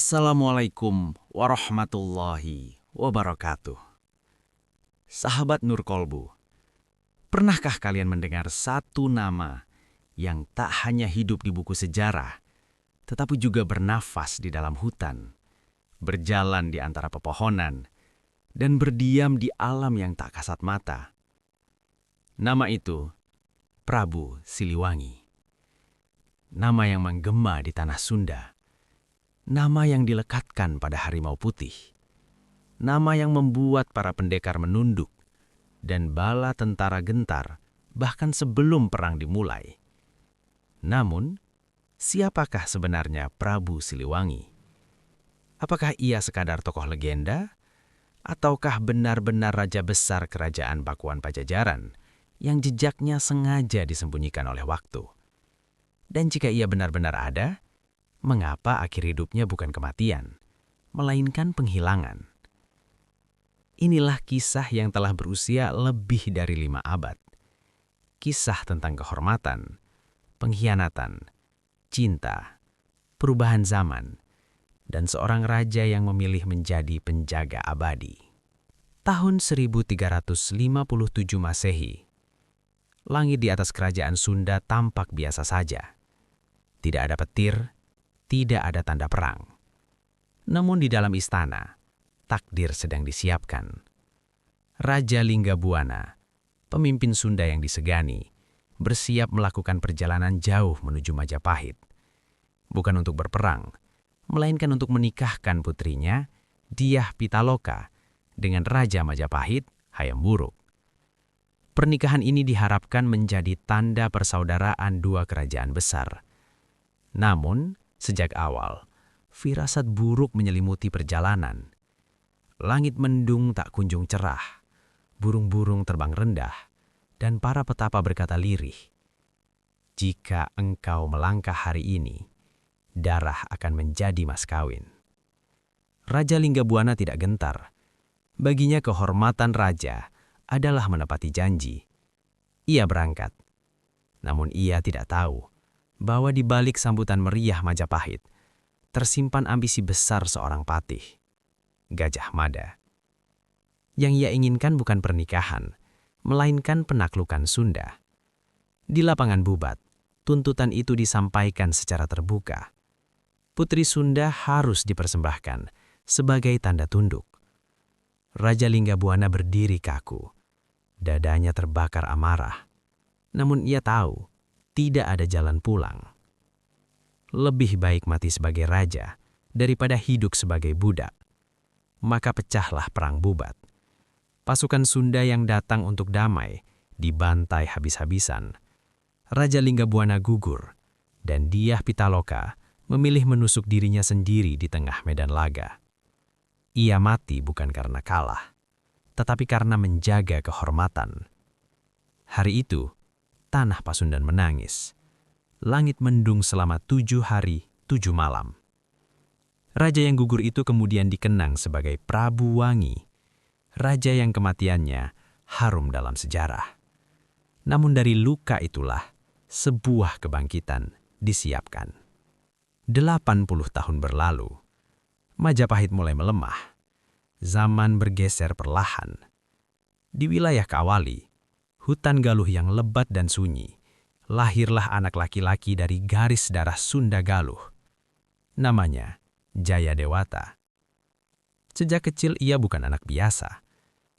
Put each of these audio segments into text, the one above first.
Assalamualaikum warahmatullahi wabarakatuh. Sahabat Nur Kolbu, pernahkah kalian mendengar satu nama yang tak hanya hidup di buku sejarah, tetapi juga bernafas di dalam hutan, berjalan di antara pepohonan, dan berdiam di alam yang tak kasat mata? Nama itu Prabu Siliwangi. Nama yang menggema di tanah Sunda. Nama yang dilekatkan pada harimau putih. Nama yang membuat para pendekar menunduk dan bala tentara gentar bahkan sebelum perang dimulai. Namun, siapakah sebenarnya Prabu Siliwangi? Apakah ia sekadar tokoh legenda? Ataukah benar-benar raja besar kerajaan Pakuan Pajajaran yang jejaknya sengaja disembunyikan oleh waktu? Dan jika ia benar-benar ada, mengapa akhir hidupnya bukan kematian, melainkan penghilangan? Inilah kisah yang telah berusia lebih dari 5 abad. Kisah tentang kehormatan, pengkhianatan, cinta, perubahan zaman, dan seorang raja yang memilih menjadi penjaga abadi. Tahun 1357 Masehi, langit di atas kerajaan Sunda tampak biasa saja. Tidak ada petir, tidak ada tanda perang. Namun di dalam istana, takdir sedang disiapkan. Raja Linggabuana, pemimpin Sunda yang disegani, bersiap melakukan perjalanan jauh menuju Majapahit. Bukan untuk berperang, melainkan untuk menikahkan putrinya, Dyah Pitaloka, dengan Raja Majapahit, Hayam Wuruk. Pernikahan ini diharapkan menjadi tanda persaudaraan dua kerajaan besar. Namun, sejak awal, firasat buruk menyelimuti perjalanan. Langit mendung tak kunjung cerah, burung-burung terbang rendah, dan para petapa berkata lirih, "Jika engkau melangkah hari ini, darah akan menjadi mas kawin." Raja Linggabuana tidak gentar. Baginya kehormatan raja adalah menepati janji. Ia berangkat. Namun ia tidak tahu bahwa di balik sambutan meriah Majapahit, tersimpan ambisi besar seorang patih, Gajah Mada. Yang ia inginkan bukan pernikahan, melainkan penaklukan Sunda. Di lapangan Bubat, tuntutan itu disampaikan secara terbuka. Putri Sunda harus dipersembahkan sebagai tanda tunduk. Raja Linggabuana berdiri kaku. Dadanya terbakar amarah. Namun ia tahu, tidak ada jalan pulang. Lebih baik mati sebagai raja daripada hidup sebagai budak. Maka pecahlah perang Bubat. Pasukan Sunda yang datang untuk damai dibantai habis-habisan. Raja Linggabuana gugur dan Dyah Pitaloka memilih menusuk dirinya sendiri di tengah medan laga. Ia mati bukan karena kalah, tetapi karena menjaga kehormatan. Hari itu, tanah Pasundan menangis. Langit mendung selama 7 hari, 7 malam. Raja yang gugur itu kemudian dikenang sebagai Prabu Wangi, raja yang kematiannya harum dalam sejarah. Namun dari luka itulah sebuah kebangkitan disiapkan. 80 tahun berlalu, Majapahit mulai melemah. Zaman bergeser perlahan. Di wilayah Kawali, hutan Galuh yang lebat dan sunyi, lahirlah anak laki-laki dari garis darah Sunda Galuh. Namanya Jayadewata. Sejak kecil ia bukan anak biasa.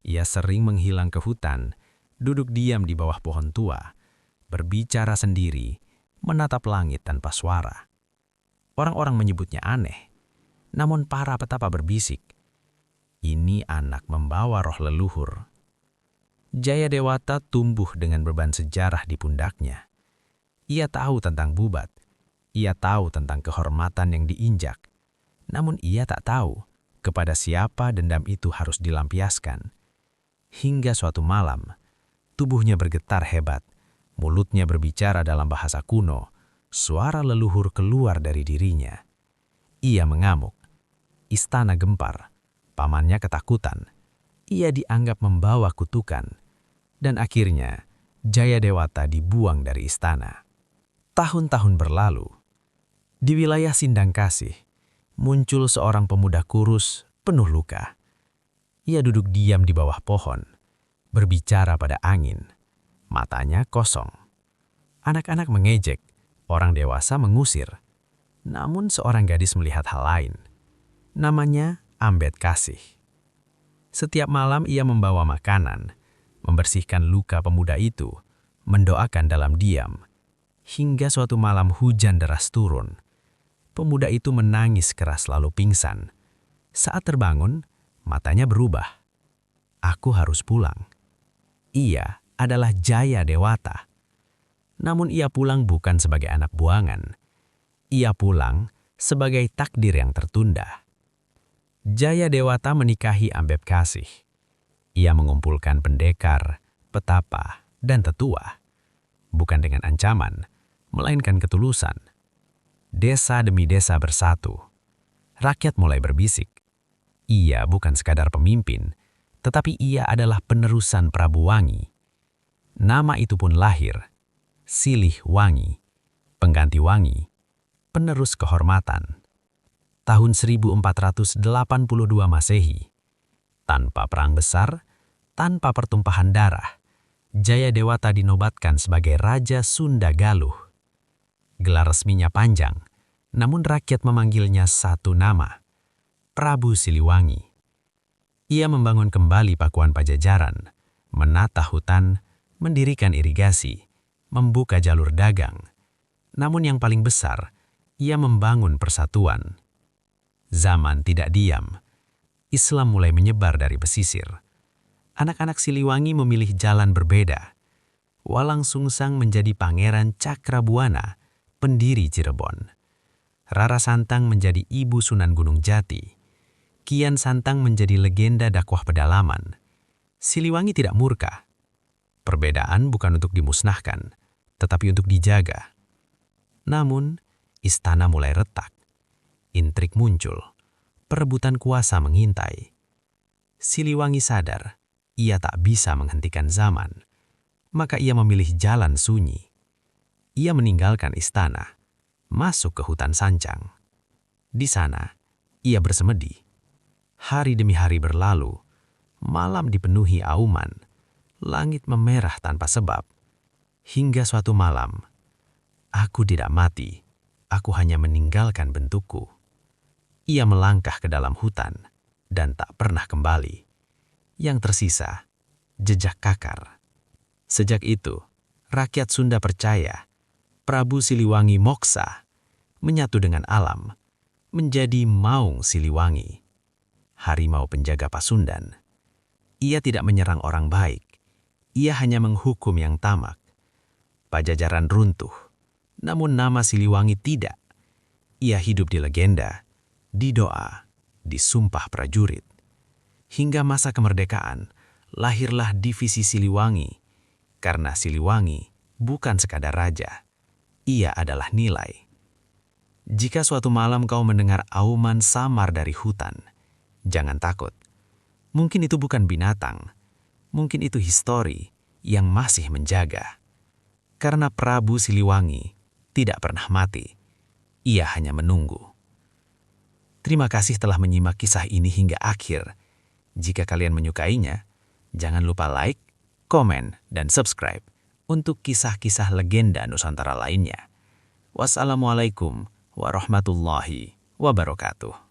Ia sering menghilang ke hutan, duduk diam di bawah pohon tua, berbicara sendiri, menatap langit tanpa suara. Orang-orang menyebutnya aneh, namun para petapa berbisik, "Ini anak membawa roh leluhur." Jayadewata tumbuh dengan beban sejarah di pundaknya. Ia tahu tentang Bubat, ia tahu tentang kehormatan yang diinjak. Namun ia tak tahu kepada siapa dendam itu harus dilampiaskan. Hingga suatu malam, tubuhnya bergetar hebat, mulutnya berbicara dalam bahasa kuno, suara leluhur keluar dari dirinya. Ia mengamuk, istana gempar, pamannya ketakutan. Ia dianggap membawa kutukan, dan akhirnya Jayadewata dibuang dari istana. Tahun-tahun berlalu. Di wilayah Sindangkasih, muncul seorang pemuda kurus, penuh luka. Ia duduk diam di bawah pohon, berbicara pada angin. Matanya kosong. Anak-anak mengejek, orang dewasa mengusir. Namun seorang gadis melihat hal lain. Namanya Ambedkasih. Setiap malam ia membawa makanan, membersihkan luka pemuda itu, mendoakan dalam diam. Hingga suatu malam hujan deras turun. Pemuda itu menangis keras lalu pingsan. Saat terbangun, matanya berubah. Aku harus pulang. Ia adalah Jaya Dewata. Namun ia pulang bukan sebagai anak buangan. Ia pulang sebagai takdir yang tertunda. Jaya Dewata menikahi Ambedkasih. Ia mengumpulkan pendekar, petapa, dan tetua. Bukan dengan ancaman, melainkan ketulusan. Desa demi desa bersatu. Rakyat mulai berbisik. Ia bukan sekadar pemimpin, tetapi ia adalah penerusan Prabu Wangi. Nama itu pun lahir. Silih Wangi, pengganti Wangi, penerus kehormatan. Tahun 1482 Masehi. Tanpa perang besar, tanpa pertumpahan darah, Jaya Dewata dinobatkan sebagai Raja Sunda Galuh. Gelar resminya panjang, namun rakyat memanggilnya satu nama, Prabu Siliwangi. Ia membangun kembali Pakuan Pajajaran, menata hutan, mendirikan irigasi, membuka jalur dagang. Namun yang paling besar, ia membangun persatuan. Zaman tidak diam. Islam mulai menyebar dari pesisir. Anak-anak Siliwangi memilih jalan berbeda. Walang Sungsang menjadi Pangeran Cakrabuana, pendiri Cirebon. Rara Santang menjadi Ibu Sunan Gunung Jati. Kian Santang menjadi legenda dakwah pedalaman. Siliwangi tidak murka. Perbedaan bukan untuk dimusnahkan, tetapi untuk dijaga. Namun, istana mulai retak. Intrik muncul. Perebutan kuasa mengintai. Siliwangi sadar, ia tak bisa menghentikan zaman. Maka ia memilih jalan sunyi. Ia meninggalkan istana, masuk ke hutan Sancang. Di sana, ia bersemedi. Hari demi hari berlalu, malam dipenuhi auman, langit memerah tanpa sebab. Hingga suatu malam, aku tidak mati, aku hanya meninggalkan bentukku. Ia melangkah ke dalam hutan dan tak pernah kembali. Yang tersisa, jejak kakar. Sejak itu, rakyat Sunda percaya Prabu Siliwangi moksa, menyatu dengan alam, menjadi Maung Siliwangi, harimau penjaga Pasundan. Ia tidak menyerang orang baik, ia hanya menghukum yang tamak. Pajajaran runtuh, namun nama Siliwangi tidak. Ia hidup di legenda, di doa, di sumpah prajurit. Hingga masa kemerdekaan, lahirlah divisi Siliwangi. Karena Siliwangi bukan sekadar raja, ia adalah nilai. Jika suatu malam kau mendengar auman samar dari hutan, jangan takut. Mungkin itu bukan binatang, mungkin itu histori yang masih menjaga. Karena Prabu Siliwangi tidak pernah mati, ia hanya menunggu. Terima kasih telah menyimak kisah ini hingga akhir. Jika kalian menyukainya, jangan lupa like, komen, dan subscribe untuk kisah-kisah legenda Nusantara lainnya. Wassalamualaikum warahmatullahi wabarakatuh.